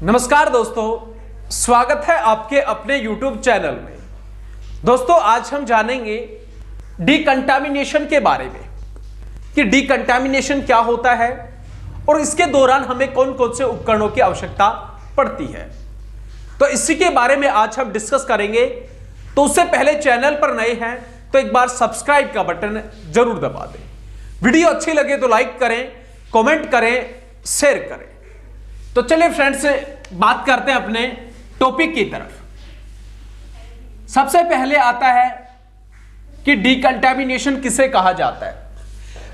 नमस्कार दोस्तों, स्वागत है आपके अपने YouTube चैनल में। दोस्तों, आज हम जानेंगे डिकंटामिनेशन के बारे में कि डिकंटामिनेशन क्या होता है और इसके दौरान हमें कौन कौन से उपकरणों की आवश्यकता पड़ती है। तो इसी के बारे में आज हम डिस्कस करेंगे। तो उससे पहले चैनल पर नए हैं तो एक बार सब्सक्राइब का बटन जरूर दबा दें। वीडियो अच्छी लगे तो लाइक करें, कमेंट करें, शेयर करें। तो चलिए फ्रेंड्स, बात करते हैं अपने टॉपिक की तरफ। सबसे पहले आता है कि डिकंटामिनेशन किसे कहा जाता है।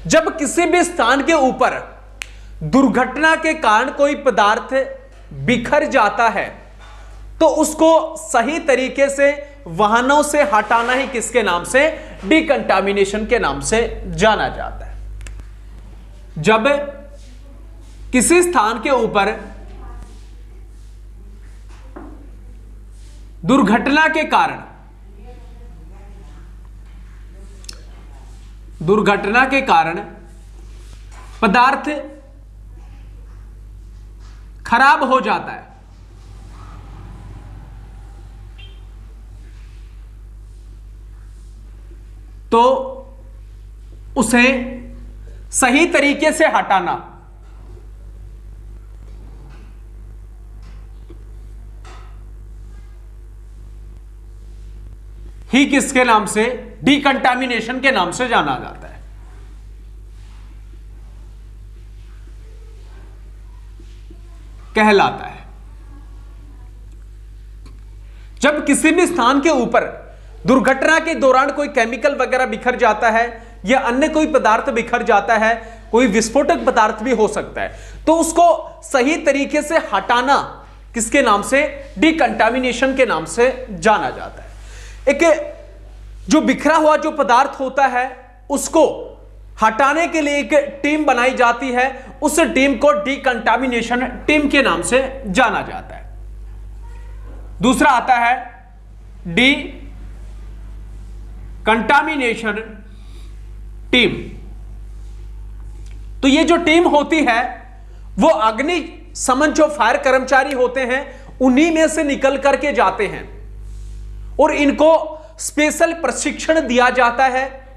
जब किसी भी स्थान के ऊपर दुर्घटना के कारण कोई पदार्थ बिखर जाता है तो उसको सही तरीके से वाहनों से हटाना ही किसके नाम से, डिकंटामिनेशन के नाम से जाना जाता है। जब किसी स्थान के ऊपर दुर्घटना के कारण पदार्थ खराब हो जाता है तो उसे सही तरीके से हटाना ही किसके नाम से, डिकंटामिनेशन के नाम से जाना जाता है। कहलाता है। जब किसी भी स्थान के ऊपर दुर्घटना के दौरान कोई केमिकल वगैरह बिखर जाता है या अन्य कोई पदार्थ बिखर जाता है, कोई विस्फोटक पदार्थ भी हो सकता है, तो उसको सही तरीके से हटाना किसके नाम से, डिकंटामिनेशन के नाम से जाना जाता है। एक जो बिखरा हुआ जो पदार्थ होता है उसको हटाने के लिए एक टीम बनाई जाती है। उस टीम को डिकंटामिनेशन टीम के नाम से जाना जाता है। दूसरा आता है डिकंटामिनेशन टीम। तो ये जो टीम होती है वो अग्निशमन जो फायर कर्मचारी होते हैं उन्हीं में से निकल करके जाते हैं और इनको स्पेशल प्रशिक्षण दिया जाता है।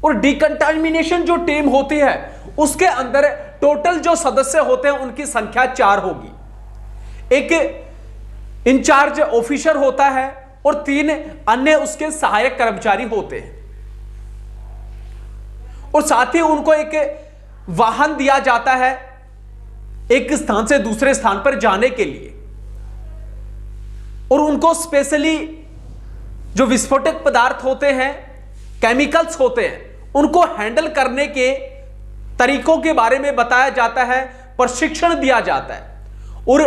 और डिकंटामिनेशन जो टीम होती है उसके अंदर टोटल जो सदस्य होते हैं उनकी संख्या 4 होगी। एक इंचार्ज ऑफिसर होता है और 3 अन्य उसके सहायक कर्मचारी होते हैं और साथ ही उनको एक वाहन दिया जाता है एक स्थान से दूसरे स्थान पर जाने के लिए। और उनको स्पेशली जो विस्फोटक पदार्थ होते हैं, केमिकल्स होते हैं, उनको हैंडल करने के तरीकों के बारे में बताया जाता है, प्रशिक्षण दिया जाता है। और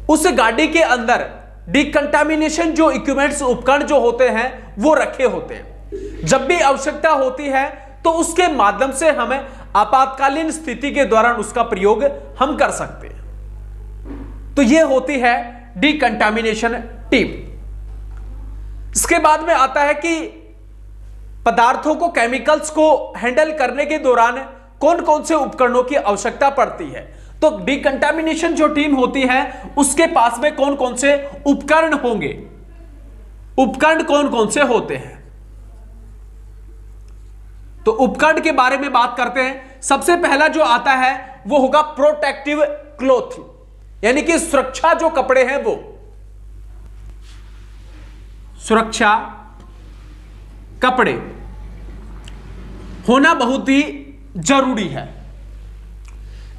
उस गाड़ी के अंदर डिकंटामिनेशन जो इक्विपमेंट्स, उपकरण जो होते हैं वो रखे होते हैं। जब भी आवश्यकता होती है तो उसके माध्यम से हमें आपातकालीन स्थिति के दौरान उसका प्रयोग हम कर सकते हैं। तो यह होती है डिकंटामिनेशन टीम। इसके बाद में आता है कि पदार्थों को, केमिकल्स को हैंडल करने के दौरान कौन कौन से उपकरणों की आवश्यकता पड़ती है। तो डिकंटामिनेशन जो टीम होती है उसके पास में कौन कौन से उपकरण होंगे, उपकरण कौन कौन से होते हैं। तो उपकरण के बारे में बात करते हैं। सबसे पहला जो आता है वो होगा प्रोटेक्टिव क्लॉथ, यानी कि सुरक्षा जो कपड़े हैं वो, सुरक्षा कपड़े होना बहुत ही जरूरी है।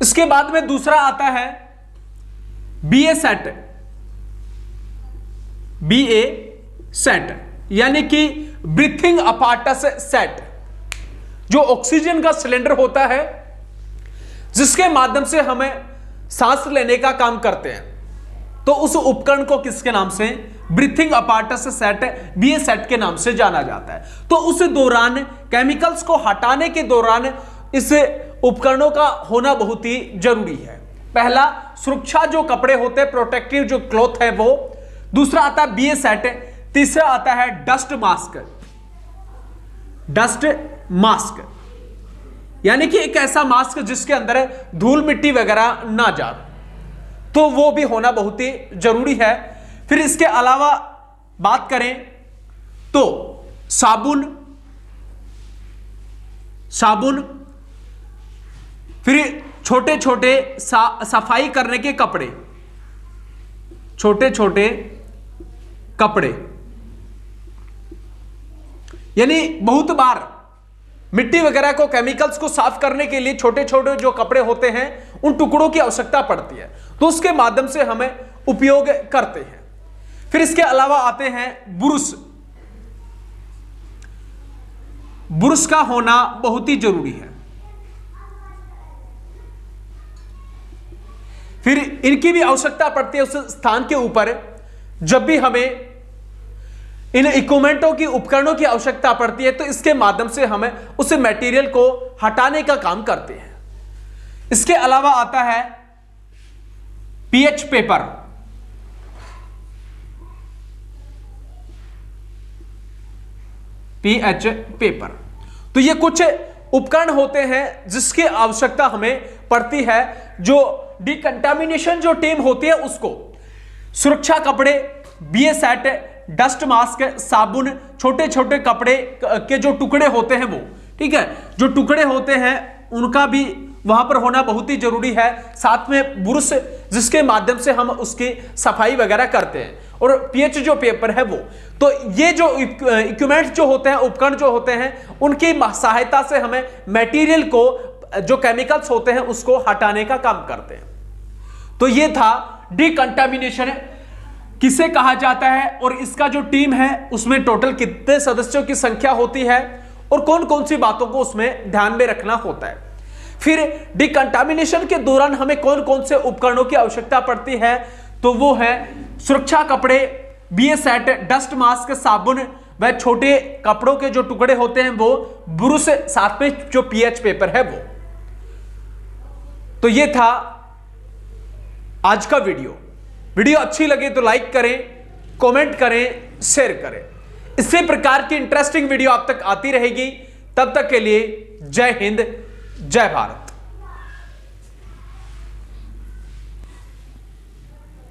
इसके बाद में दूसरा आता है BA सेट, यानी कि ब्रीथिंग अपार्टस सेट, जो ऑक्सीजन का सिलेंडर होता है जिसके माध्यम से हमें सांस लेने का काम करते हैं। तो उस उपकरण को किसके नाम से, breathing apparatus set, BA set के नाम से जाना जाता है। तो उस दौरान, केमिकल्स को हटाने के दौरान इस उपकरणों का होना बहुत ही जरूरी है। पहला सुरक्षा जो कपड़े होते हैं, प्रोटेक्टिव जो क्लॉथ है वो। दूसरा आता है BA सेट। तीसरा आता है डस्ट मास्क। यानी कि एक ऐसा मास्क जिसके अंदर धूल मिट्टी वगैरह ना जा, तो वो भी होना बहुत ही जरूरी है। फिर इसके अलावा बात करें तो साबुन, फिर छोटे छोटे सफाई करने के कपड़े, छोटे छोटे कपड़े, यानी बहुत बार मिट्टी वगैरह को, केमिकल्स को साफ करने के लिए छोटे छोटे जो कपड़े होते हैं उन टुकड़ों की आवश्यकता पड़ती है, तो उसके माध्यम से हमें उपयोग करते हैं। फिर इसके अलावा आते हैं ब्रुश। ब्रुश का होना बहुत ही जरूरी है। फिर इनकी भी आवश्यकता पड़ती है उस स्थान के ऊपर जब भी हमें इन इक्विपमेंटों की, उपकरणों की आवश्यकता पड़ती है, तो इसके माध्यम से हमें उस मटेरियल को हटाने का काम करते हैं। इसके अलावा आता है पीएच पेपर। पीएच पेपर, तो ये कुछ उपकरण होते हैं जिसकी आवश्यकता हमें पड़ती है। जो डिकंटामिनेशन जो टीम होती है उसको सुरक्षा कपड़े, बीए सेट, डस्ट मास्क, साबुन, छोटे छोटे कपड़े के जो टुकड़े होते हैं वो, ठीक है, जो टुकड़े होते हैं उनका भी वहां पर होना बहुत ही जरूरी है। साथ में ब्रुश जिसके माध्यम से हम उसकी सफाई वगैरह करते हैं, और पीएच जो पेपर है वो। तो ये जो इक्विपमेंट जो होते हैं, उपकरण जो होते हैं, उनकी सहायता से हमें मटेरियल को, जो केमिकल्स होते हैं उसको हटाने का काम करते हैं। तो ये था डिकंटामिनेशन किसे कहा जाता है, और इसका जो टीम है उसमें टोटल कितने सदस्यों की संख्या होती है, और कौन कौन सी बातों को उसमें ध्यान में रखना होता है। फिर डिकंटामिनेशन के दौरान हमें कौन कौन से उपकरणों की आवश्यकता पड़ती है, तो वो है सुरक्षा कपड़े, बीए सेट, डस्ट मास्क, साबुन, वह छोटे कपड़ों के जो टुकड़े होते हैं वो, ब्रुश, साथ में जो पीएच पेपर है वो। तो ये था आज का वीडियो। वीडियो अच्छी लगे तो लाइक करें, कमेंट करें, शेयर करें। इसी प्रकार की इंटरेस्टिंग वीडियो आप तक आती रहेगी। तब तक के लिए जय हिंद, जय भारत।